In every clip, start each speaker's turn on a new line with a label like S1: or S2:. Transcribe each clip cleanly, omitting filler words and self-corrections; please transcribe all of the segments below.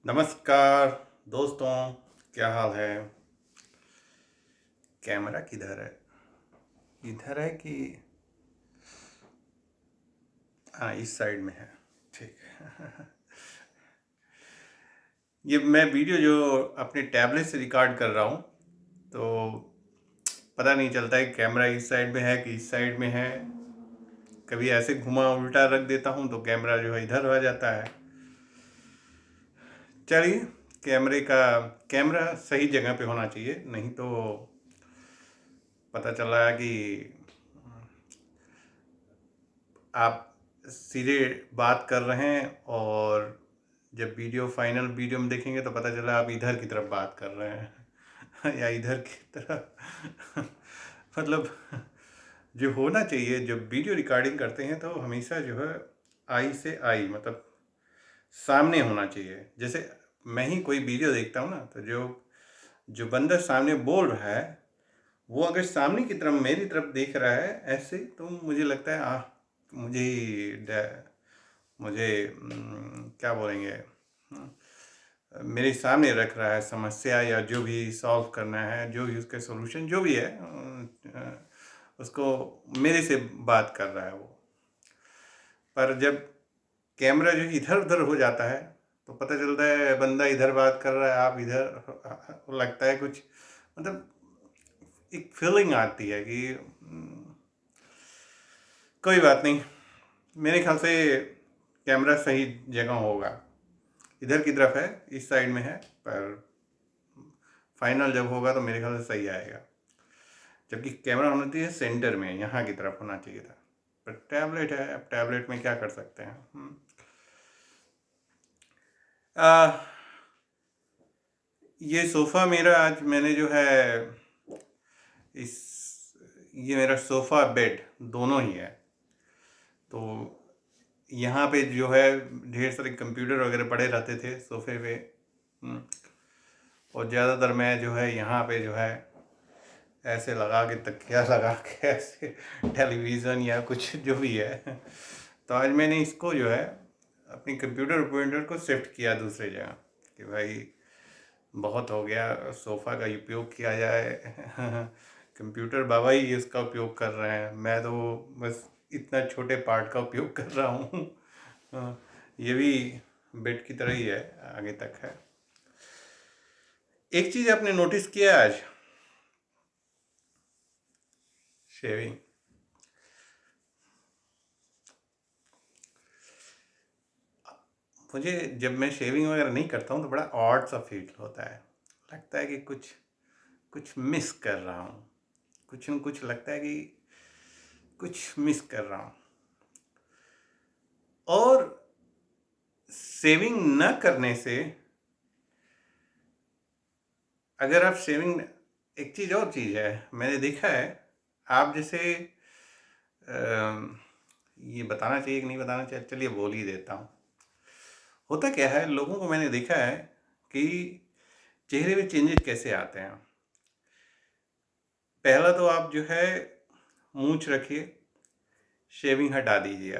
S1: नमस्कार दोस्तों, क्या हाल है। कैमरा किधर है? इधर है कि हाँ, इस साइड में है। ठीक है। ये मैं वीडियो जो अपने टैबलेट से रिकॉर्ड कर रहा हूँ, तो पता नहीं चलता है कैमरा इस साइड में है कि इस साइड में है। कभी ऐसे घुमा उल्टा रख देता हूँ तो कैमरा जो है इधर आ जाता है। चलिए, कैमरा सही जगह पे होना चाहिए, नहीं तो पता चला कि आप सीधे बात कर रहे हैं और जब फाइनल वीडियो में देखेंगे तो पता चला आप इधर की तरफ बात कर रहे हैं या इधर की तरफ। मतलब जो होना चाहिए, जब वीडियो रिकॉर्डिंग करते हैं तो हमेशा जो है आई से आई, मतलब सामने होना चाहिए। जैसे मैं ही कोई वीडियो देखता हूँ ना, तो जो जो बंदा सामने बोल रहा है वो अगर सामने की तरफ मेरी तरफ देख रहा है ऐसे, तो मुझे लगता है मुझे मुझे क्या बोलेंगे, मेरे सामने रख रहा है समस्या, या जो भी सॉल्व करना है, जो भी उसके सॉल्यूशन जो भी है, उसको मेरे से बात कर रहा है वो। पर जब कैमरा जो इधर उधर हो जाता है तो पता चलता है बंदा इधर बात कर रहा है, आप इधर, लगता है कुछ, मतलब एक फीलिंग आती है कि कोई बात नहीं। मेरे ख्याल से कैमरा सही जगह होगा, इधर की तरफ है, इस साइड में है, पर फाइनल जब होगा तो मेरे ख्याल से सही आएगा। जबकि कैमरा होना चाहिए सेंटर में, यहाँ की तरफ होना चाहिए था। पर टैबलेट है, अब टैबलेट में क्या कर सकते हैं। आ, ये सोफ़ा मेरा, आज मैंने जो है इस ये मेरा सोफ़ा बेड दोनों ही है। तो यहाँ पे जो है ढेर सारे कंप्यूटर वगैरह पड़े रहते थे सोफ़े पे। और ज़्यादातर मैं जो है यहाँ पे जो है ऐसे लगा के, तकिया लगा के ऐसे टेलीविज़न या कुछ जो भी है। तो आज मैंने इसको जो है अपनी कंप्यूटर को शिफ्ट किया दूसरे जगह, कि भाई बहुत हो गया, सोफ़ा का उपयोग किया जाए। कंप्यूटर बाबा ही इसका उपयोग कर रहे हैं, मैं तो बस इतना छोटे पार्ट का उपयोग कर रहा हूँ। ये भी बेड की तरह ही है, आगे तक है। एक चीज़ आपने नोटिस किया आज? शेविंग। मुझे जब मैं शेविंग वगैरह नहीं करता हूँ तो बड़ा ऑड सा फील होता है, लगता है कि कुछ कुछ मिस कर रहा हूँ, कुछ न कुछ लगता है कि कुछ मिस कर रहा हूँ। और शेविंग न करने से, अगर आप शेविंग, एक चीज़ और चीज़ है मैंने देखा है, आप जैसे ये बताना चाहिए कि नहीं बताना चाहिए, चलिए बोल ही देता हूँ। होता क्या है, लोगों को मैंने देखा है कि चेहरे में चेंजेस कैसे आते हैं। पहला तो आप जो है मूंछ रखिए, शेविंग हटा दीजिए।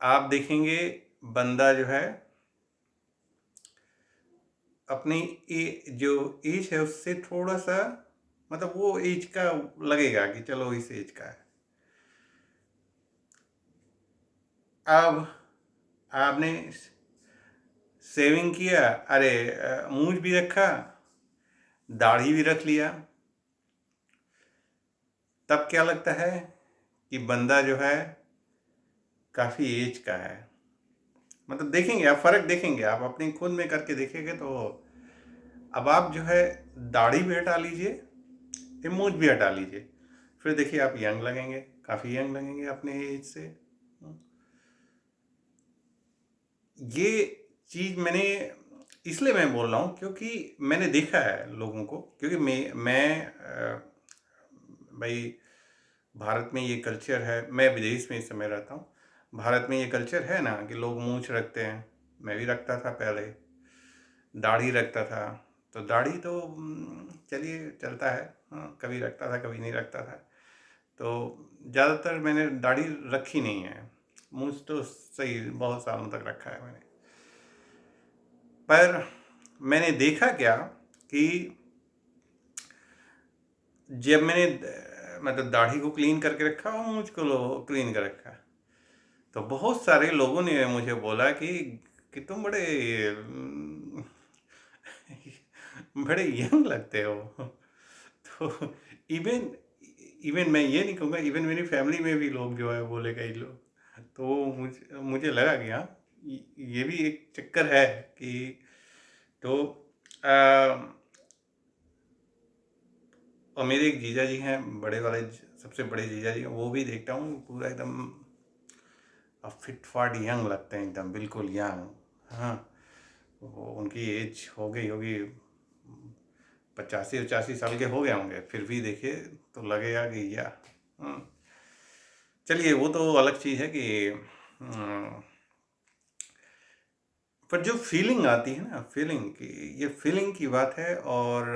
S1: आप देखेंगे बंदा जो है अपनी जो एज है उससे थोड़ा सा, मतलब वो एज का लगेगा कि चलो इस एज का है। अब आपने शेविंग किया, अरे मूंछ भी रखा, दाढ़ी भी रख लिया, तब क्या लगता है कि बंदा जो है काफ़ी एज का है। मतलब देखेंगे आप, फ़र्क देखेंगे आप, अपनी खुद में करके देखेंगे तो। अब आप जो है दाढ़ी भी हटा लीजिए, ये मूंछ भी हटा लीजिए, फिर देखिए आप यंग लगेंगे, काफ़ी यंग लगेंगे अपने एज से। ये चीज़ मैंने, इसलिए मैं बोल रहा हूँ क्योंकि मैंने देखा है लोगों को, क्योंकि भाई भारत में ये कल्चर है, मैं विदेश में इस समय रहता हूँ। भारत में ये कल्चर है ना कि लोग मूंछ रखते हैं, मैं भी रखता था पहले, दाढ़ी रखता था। तो दाढ़ी तो चलिए चलता है, हाँ, कभी रखता था कभी नहीं रखता था। तो ज़्यादातर मैंने दाढ़ी रखी नहीं है, मूंछ तो सही बहुत सालों तक रखा है मैंने। पर मैंने देखा क्या कि जब मैंने मतलब दाढ़ी को क्लीन करके रखा और मूंछ को क्लीन कर रखा, तो बहुत सारे लोगों ने मुझे बोला कि तुम बड़े यंग लगते हो। तो इवन इवन मैं ये नहीं कहूँगा, इवन मेरी फैमिली में भी लोग जो है बोले कई लोग, तो मुझे मुझे लगा कि हाँ, ये भी एक चक्कर है कि तो और मेरे एक जीजा जी हैं, बड़े वाले सबसे बड़े जीजा जी हैं, वो भी देखता हूँ पूरा एकदम फिट फाट यंग लगते हैं, एकदम बिल्कुल यंग। हाँ, वो उनकी एज हो गई होगी 85-85 साल के हो गए होंगे, फिर भी देखिए तो लगेगा कि या हम्म, चलिए वो तो अलग चीज़ है कि हम्म, पर जो फीलिंग आती है ना, फीलिंग की, ये फीलिंग की बात है। और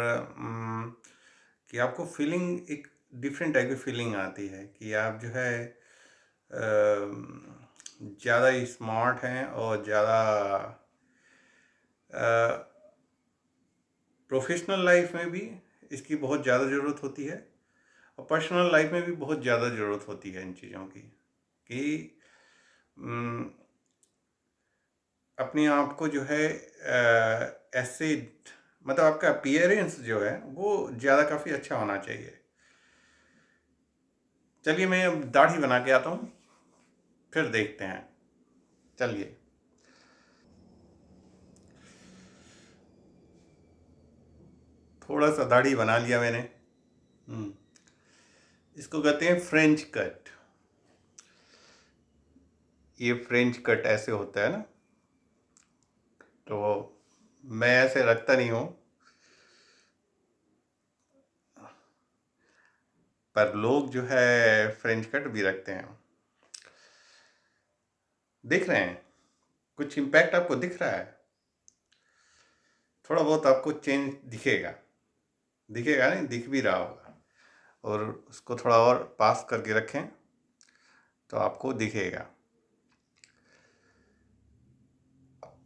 S1: कि आपको फीलिंग एक डिफरेंट टाइप की फीलिंग आती है कि आप जो है ज़्यादा स्मार्ट हैं और ज़्यादा प्रोफेशनल लाइफ में भी इसकी बहुत ज़्यादा ज़रूरत होती है और पर्सनल लाइफ में भी बहुत ज़्यादा ज़रूरत होती है इन चीज़ों की कि अम, अपने आप को जो है ऐसे मतलब आपका अपीयरेंस जो है वो ज़्यादा काफ़ी अच्छा होना चाहिए। चलिए मैं अब दाढ़ी बना के आता हूँ, फिर देखते हैं। चलिए, थोड़ा सा दाढ़ी बना लिया मैंने। इसको कहते हैं फ्रेंच कट। ये फ्रेंच कट ऐसे होता है ना, तो मैं ऐसे रखता नहीं हूँ, पर लोग जो है फ्रेंच कट भी रखते हैं। दिख रहे हैं, कुछ इम्पैक्ट आपको दिख रहा है, थोड़ा बहुत आपको चेंज दिखेगा, दिखेगा नहीं, दिख भी रहा होगा। और उसको थोड़ा और पास करके रखें तो आपको दिखेगा।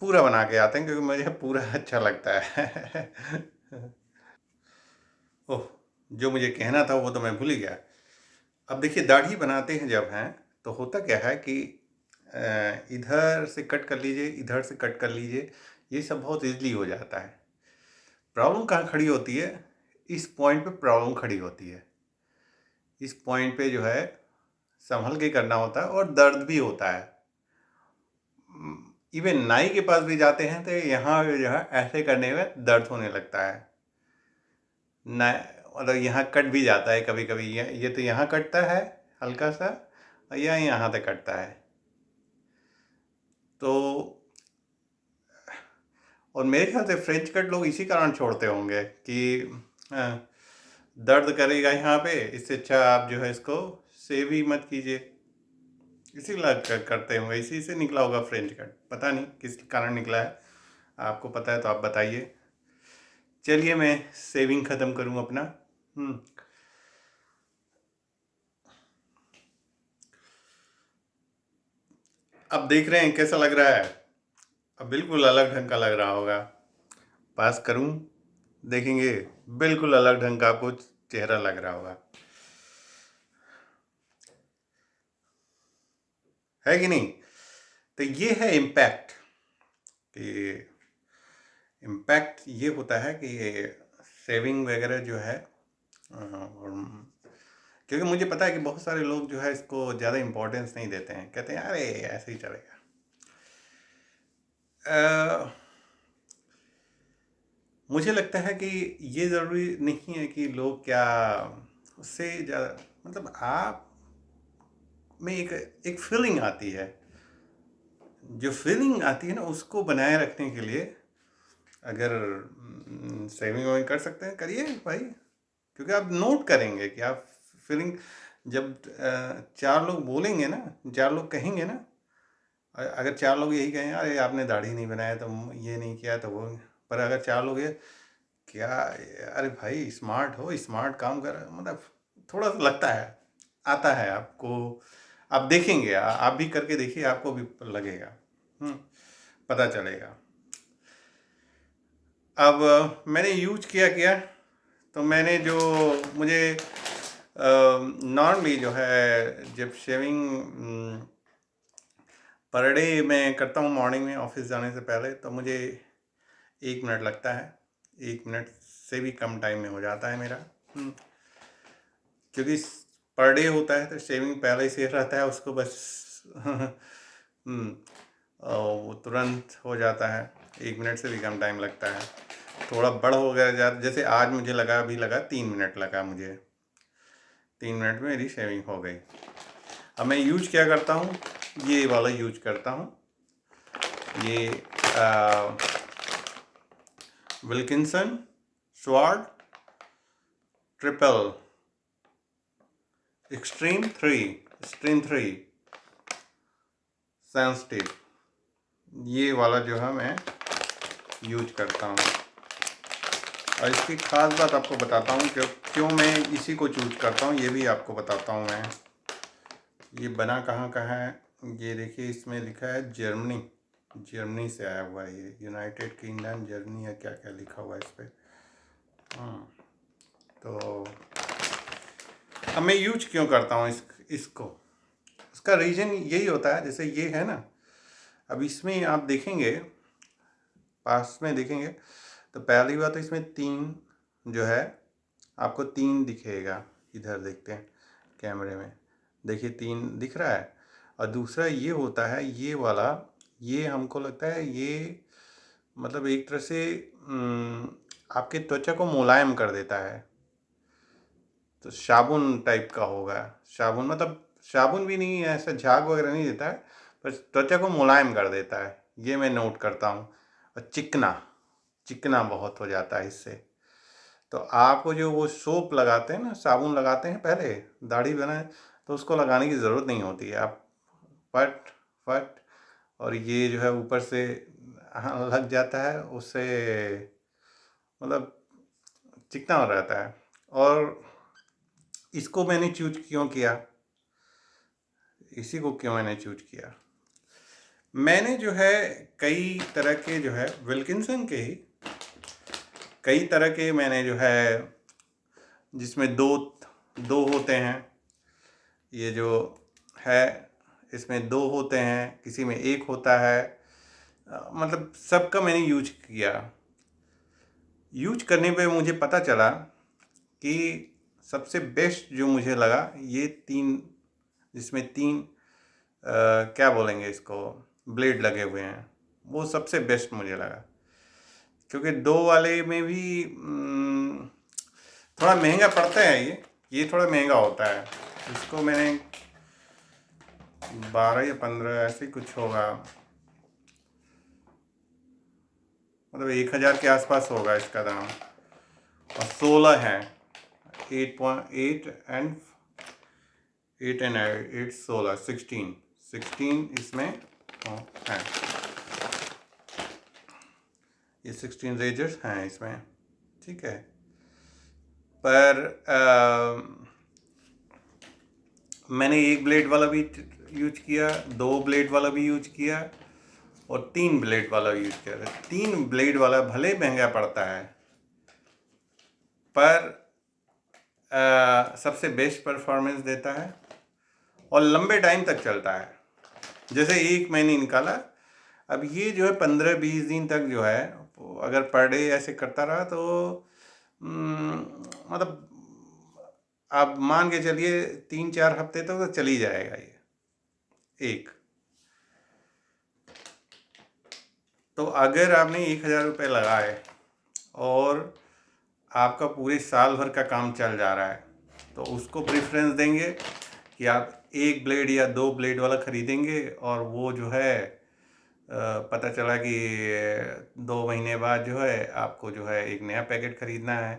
S1: पूरा बना के आते हैं क्योंकि मुझे पूरा अच्छा लगता है। ओह, जो मुझे कहना था वो तो मैं भूल ही गया। अब देखिए, दाढ़ी बनाते हैं जब हैं तो होता क्या है कि इधर से कट कर लीजिए, इधर से कट कर लीजिए, ये सब बहुत ईज़िली हो जाता है। प्रॉब्लम कहाँ खड़ी होती है? इस पॉइंट पे प्रॉब्लम खड़ी होती है। इस पॉइंट पे जो है संभल के करना होता है और दर्द भी होता है। इवन नाई के पास भी जाते हैं तो यहाँ जो है ऐसे करने में दर्द होने लगता है। ना, मतलब यहाँ कट भी जाता है कभी कभी, ये तो यहाँ कटता है हल्का सा, और यहाँ तक कटता है। तो और मेरे ख्याल से फ्रेंच कट लोग इसी कारण छोड़ते होंगे कि अ, दर्द करेगा यहाँ पे, इससे अच्छा आप जो है इसको सेव ही मत कीजिए। इसी लग करते होंगे, इसी से निकला होगा फ्रेंच कट, पता नहीं किस कारण निकला है। आपको पता है तो आप बताइए। चलिए मैं सेविंग ख़त्म करूँ अपना। अब देख रहे हैं कैसा लग रहा है। अब बिल्कुल अलग ढंग का लग रहा होगा। पास करूं, देखेंगे, बिल्कुल अलग ढंग का आपको चेहरा लग रहा होगा, है कि नहीं? तो ये है इम्पैक्ट कि इम्पैक्ट ये होता है कि सेविंग वगैरह जो है और क्योंकि मुझे पता है कि बहुत सारे लोग जो है इसको ज़्यादा इम्पोर्टेंस नहीं देते हैं, कहते हैं अरे ऐसे ही चलेगा। अ, मुझे लगता है कि ये ज़रूरी नहीं है कि लोग क्या उससे ज़्यादा, मतलब आप में एक फीलिंग आती है, जो फीलिंग आती है ना उसको बनाए रखने के लिए अगर सेविंग वेविंग कर सकते हैं करिए भाई। क्योंकि आप नोट करेंगे कि आप फीलिंग जब चार लोग बोलेंगे ना, चार लोग कहेंगे ना, अगर चार लोग यही कहें अरे आपने दाढ़ी नहीं बनाया तो ये नहीं किया तो वो, पर अगर चार लोग ये क्या, अरे भाई स्मार्ट हो, स्मार्ट काम कर, मतलब थोड़ा सा लगता है, आता है आपको। आप देखेंगे, आप भी करके देखिए, आपको भी लगेगा, पता चलेगा। अब मैंने यूज किया तो मैंने जो मुझे नॉर्मली जो है जब शेविंग पर डे मैं करता हूँ मॉर्निंग में ऑफिस जाने से पहले, तो मुझे 1 मिनट लगता है। 1 मिनट से भी कम टाइम में हो जाता है मेरा। क्योंकि पर डे होता है तो शेविंग पहले से रहता है, उसको बस और वो तुरंत हो जाता है। 1 मिनट से भी कम टाइम लगता है। थोड़ा बड़ हो गया जैसे आज मुझे लगा 3 मिनट लगा मुझे। 3 मिनट में मेरी शेविंग हो गई। अब मैं यूज क्या करता हूँ, ये वाला यूज करता हूँ। ये Wilkinson sword triple extreme 3 sensitive, ये वाला जो है मैं यूज करता हूँ। और इसकी ख़ास बात आपको बताता हूँ कि क्यों मैं इसी को चूज करता हूँ, ये भी आपको बताता हूँ मैं। ये बना कहाँ का है, ये देखिए इसमें लिखा है जर्मनी से आया हुआ है। ये यूनाइटेड किंगडम जर्मनी या क्या क्या लिखा हुआ है इस पर। तो अब मैं यूज क्यों करता हूँ इसको, उसका रीज़न यही होता है। जैसे ये है ना, अब इसमें आप देखेंगे, पास में देखेंगे तो पहली बात तो इसमें 3 जो है आपको 3 दिखेगा। इधर देखते हैं कैमरे में, देखिए 3 दिख रहा है। और दूसरा ये होता है, ये वाला, ये हमको लगता है ये मतलब एक तरह से आपके त्वचा को मुलायम कर देता है। तो साबुन टाइप का होगा। साबुन मतलब साबुन भी नहीं है, ऐसा झाग वगैरह नहीं देता है, पर त्वचा को मुलायम कर देता है। ये मैं नोट करता हूँ। और चिकना बहुत हो जाता है इससे। तो आपको जो वो सोप लगाते हैं ना, साबुन लगाते हैं पहले दाढ़ी बनाए, तो उसको लगाने की ज़रूरत नहीं होती है। आप फट फट और ये जो है ऊपर से लग जाता है, उससे मतलब चिकना हो रहता है। और इसको मैंने चूज क्यों किया, इसी को क्यों मैंने चूज किया, मैंने जो है कई तरह के जो है विल्किंसन के ही कई तरह के मैंने जो है, जिसमें दो होते हैं। ये जो है इसमें 2 होते हैं, किसी में 1 होता है। मतलब सबका मैंने यूज करने पे मुझे पता चला कि सबसे बेस्ट जो मुझे लगा ये 3, जिसमें 3 क्या बोलेंगे इसको, ब्लेड लगे हुए हैं, वो सबसे बेस्ट मुझे लगा। क्योंकि 2 वाले में भी थोड़ा महंगा पड़ता है। ये थोड़ा महंगा होता है। इसको मैंने 12 या 15 ऐसे कुछ होगा, मतलब 1000 के आसपास होगा इसका दाम। और 16 है, 8 एंड 16 16 इसमें है। ये 16 रेजर्स हैं इसमें, ठीक है। पर मैंने 1 ब्लेड वाला भी यूज किया, 2 ब्लेड वाला भी यूज किया और 3 ब्लेड वाला यूज किया। 3 ब्लेड वाला भले महंगा पड़ता है, पर सबसे बेस्ट परफॉर्मेंस देता है और लंबे टाइम तक चलता है। जैसे 1 महीने निकाला, अब ये जो है 15-20 दिन तक जो है, अगर पर डे ऐसे करता रहा तो मतलब आप मान के चलिए 3-4 हफ्ते तक तो चल ही जाएगा ये एक। तो अगर आपने 1000 रुपये लगाए और आपका पूरे साल भर का काम चल जा रहा है, तो उसको प्रेफरेंस देंगे कि आप 1 ब्लेड या 2 ब्लेड वाला खरीदेंगे। और वो जो है पता चला कि 2 महीने बाद जो है आपको जो है एक नया पैकेट खरीदना है,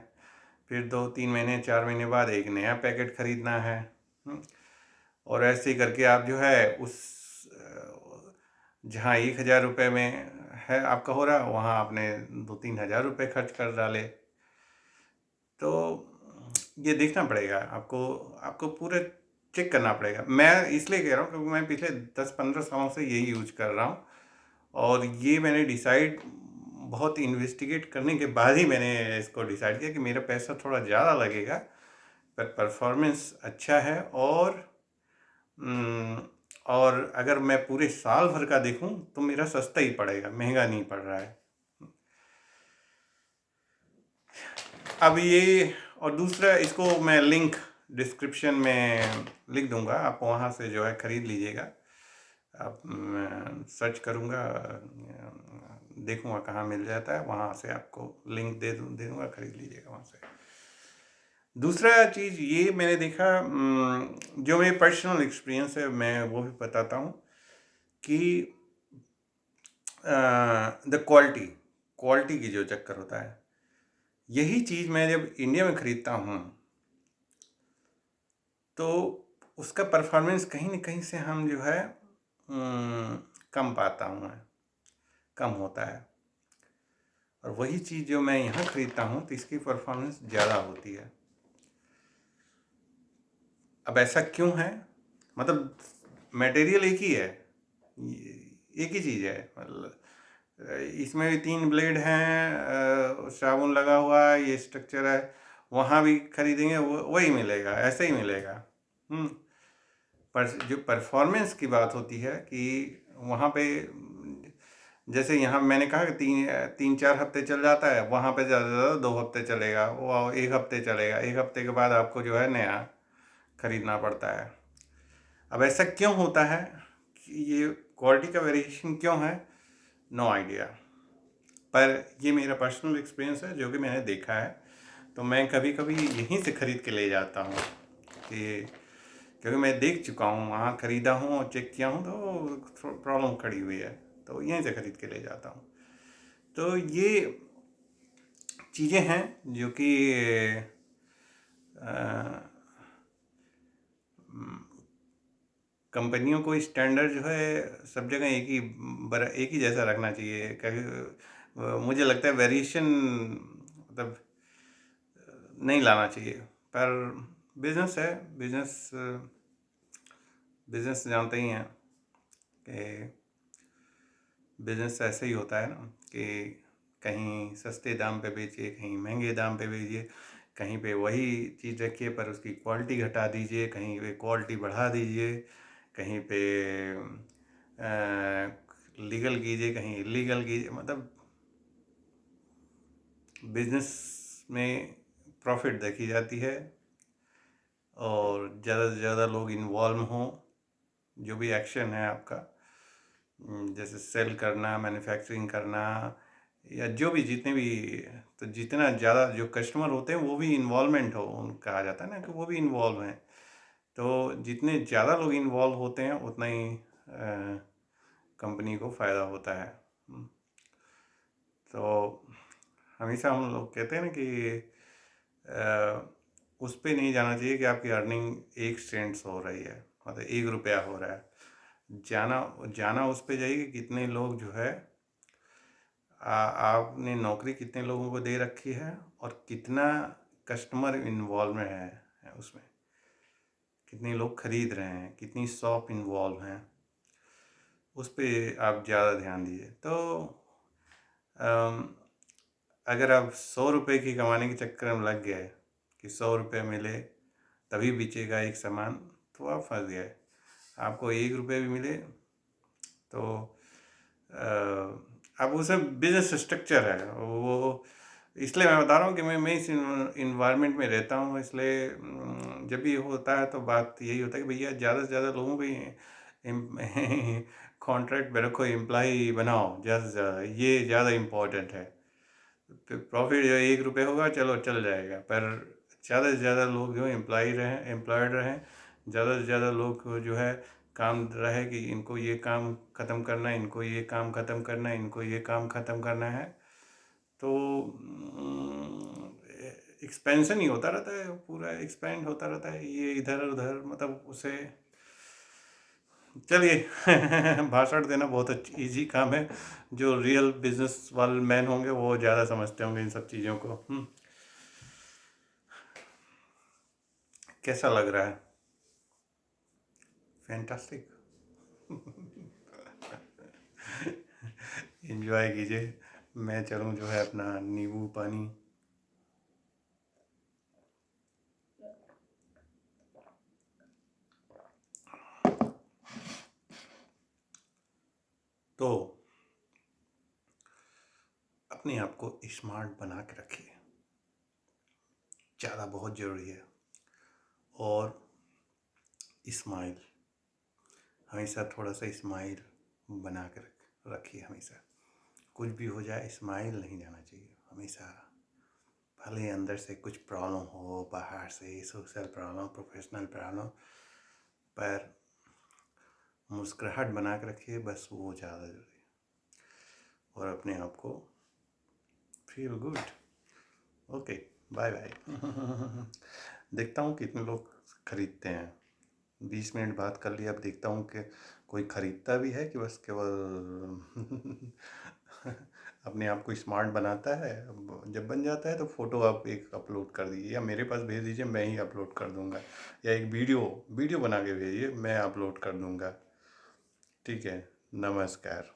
S1: फिर 2-3 महीने 4 महीने बाद एक नया पैकेट खरीदना है। और ऐसे ही करके आप जो है उस जहाँ 1000 रुपये में है आपका हो रहा, वहाँ आपने 2-3 हज़ार रुपये खर्च कर डाले। तो ये देखना पड़ेगा आपको पूरे चेक करना पड़ेगा। मैं इसलिए कह रहा हूँ क्योंकि मैं पिछले 10-15 सालों से यही यूज कर रहा हूँ और ये मैंने डिसाइड बहुत इन्वेस्टिगेट करने के बाद ही मैंने इसको डिसाइड किया कि मेरा पैसा थोड़ा ज़्यादा लगेगा पर परफॉर्मेंस अच्छा है। उम, और अगर मैं पूरे साल भर का देखूं तो मेरा सस्ता ही पड़ेगा, महंगा नहीं पड़ रहा है। अब ये और दूसरा, इसको मैं लिंक डिस्क्रिप्शन में लिख दूंगा, आप वहाँ से जो है ख़रीद लीजिएगा। आप मैं सर्च करूँगा, देखूँगा कहाँ मिल जाता है, वहाँ से आपको लिंक दे दूँगा, ख़रीद लीजिएगा वहाँ से। दूसरा चीज़ ये मैंने देखा, जो मेरे पर्सनल एक्सपीरियंस है मैं वो भी बताता हूँ कि द क्वालिटी की जो चक्कर होता है, यही चीज़ मैं जब इंडिया में ख़रीदता हूँ तो उसका परफॉर्मेंस कहीं न कहीं से हम जो है कम पाता हूँ मैं, कम होता है। और वही चीज़ जो मैं यहाँ ख़रीदता हूँ तो इसकी परफॉर्मेंस ज़्यादा होती है। अब ऐसा क्यों है? मतलब मटेरियल एक ही है, एक ही चीज़ है। मतलब इसमें भी 3 ब्लेड हैं, साबुन लगा हुआ है, ये स्ट्रक्चर है, वहाँ भी खरीदेंगे वही मिलेगा, ऐसे ही मिलेगा। पर जो परफॉर्मेंस की बात होती है कि वहाँ पे, जैसे यहाँ मैंने कहा कि 3-4 हफ्ते चल जाता है, वहाँ पे ज़्यादा से ज़्यादा 2 हफ्ते चलेगा, वो 1 हफ्ते चलेगा, 1 हफ्ते के बाद आपको जो है नया खरीदना पड़ता है। अब ऐसा क्यों होता है कि ये क्वालिटी का वेरिएशन क्यों है? No idea. पर ये मेरा पर्सनल एक्सपीरियंस है जो कि मैंने देखा है, तो मैं कभी कभी यहीं से ख़रीद के ले जाता हूँ कि, क्योंकि मैं देख चुका हूँ, वहाँ ख़रीदा हूँ और चेक किया हूँ तो प्रॉब्लम खड़ी हुई है, तो यहीं से ख़रीद के ले जाता हूँ। तो ये चीज़ें हैं जो कि कंपनियों को स्टैंडर्ड जो है सब जगह एक ही जैसा रखना चाहिए। कभी मुझे लगता है वेरिएशन मतलब नहीं लाना चाहिए, पर बिजनेस है, बिजनेस जानते ही हैं कि बिजनेस ऐसे ही होता है ना कि कहीं सस्ते दाम पे बेचिए, कहीं महंगे दाम पे बेचिए, कहीं पे वही चीज़ रखिए पर उसकी क्वालिटी घटा दीजिए, कहीं पे क्वालिटी बढ़ा दीजिए, कहीं पे लीगल कीजिए, कहीं इलीगल कीजिए। मतलब बिजनेस में प्रॉफिट देखी जाती है और ज़्यादा से ज़्यादा लोग इन्वॉल्व हों, जो भी एक्शन है आपका, जैसे सेल करना, मैन्युफैक्चरिंग करना, या जो भी जितने भी, तो जितना ज़्यादा जो कस्टमर होते हैं वो भी इन्वॉल्वमेंट हो, कहा जाता है ना कि वो भी इन्वॉल्व हैं। तो जितने ज़्यादा लोग इन्वॉल्व होते हैं उतना ही कंपनी को फ़ायदा होता है। तो हमेशा हम लोग कहते हैं ना कि उस पे नहीं जाना चाहिए कि आपकी अर्निंग 1 सेंट्स हो रही है, मतलब 1 रुपया हो रहा है। जाना जाना उस पे जाइए कि कितने लोग जो है, आपने नौकरी कितने लोगों को दे रखी है और कितना कस्टमर इन्वॉल्व है उसमें, कितने लोग खरीद रहे हैं, कितनी शॉप इन्वॉल्व हैं, उस पे आप ज़्यादा ध्यान दीजिए। तो अगर आप 100 रुपये की कमाने के चक्कर में लग गए कि 100 रुपये मिले तभी बेचेगा एक सामान, तो आप फंस गए। आपको 1 रुपये भी मिले तो अब उसमें बिजनेस स्ट्रक्चर है वो, इसलिए मैं बता रहा हूँ कि मैं इस इन्वायरमेंट में रहता हूँ, इसलिए जब भी होता है तो बात यही होता है कि भैया ज़्यादा से ज़्यादा लोगों को कॉन्ट्रैक्ट में रखो, एम्प्लॉई बनाओ ज़्यादा से ज़्यादा, ये ज़्यादा इम्पोर्टेंट है। प्रॉफिट जो 1 रुपये होगा चलो चल जाएगा, पर ज़्यादा से ज़्यादा लोग जो एम्प्लॉयड रहें, ज़्यादा से ज़्यादा लोग को जो है काम रहे कि इनको ये काम ख़त्म करना है, इनको ये काम ख़त्म करना है, इनको ये काम ख़त्म करना है। तो एक्सपेंशन ही होता रहता है, पूरा एक्सपेंड होता रहता है, ये इधर उधर, मतलब उसे, चलिए भाषण देना बहुत ईजी काम है, जो रियल बिजनेस वाले मैन होंगे वो ज़्यादा समझते होंगे इन सब चीज़ों को। कैसा लग रहा है? फैंटास्टिक। एंजॉय कीजिए, मैं चलूँ जो है अपना नींबू पानी। तो अपने आप को स्मार्ट बना के रखिए, ज़्यादा बहुत ज़रूरी है। और स्माइल, हमेशा थोड़ा सा स्माइल बना के रखिए। हमेशा कुछ भी हो जाए स्माइल नहीं जाना चाहिए हमेशा। भले अंदर से कुछ प्रॉब्लम हो, बाहर से सोशल प्रॉब्लम, प्रोफेशनल प्रॉब्लम, पर मुस्कुराहट बना के रखिए, बस वो ज़्यादा ज़रूरी है। और अपने आप को feel good. Okay, bye bye. देखता हूँ कितने लोग खरीदते हैं। 20 मिनट बात कर लिया, अब देखता हूँ कि कोई खरीदता भी है कि बस केवल अपने आप को स्मार्ट बनाता है। जब बन जाता है तो फ़ोटो आप एक अपलोड कर दीजिए या मेरे पास भेज दीजिए, मैं ही अपलोड कर दूँगा। या एक वीडियो बना के भेजिए, मैं अपलोड कर दूँगा। ठीक है, नमस्कार।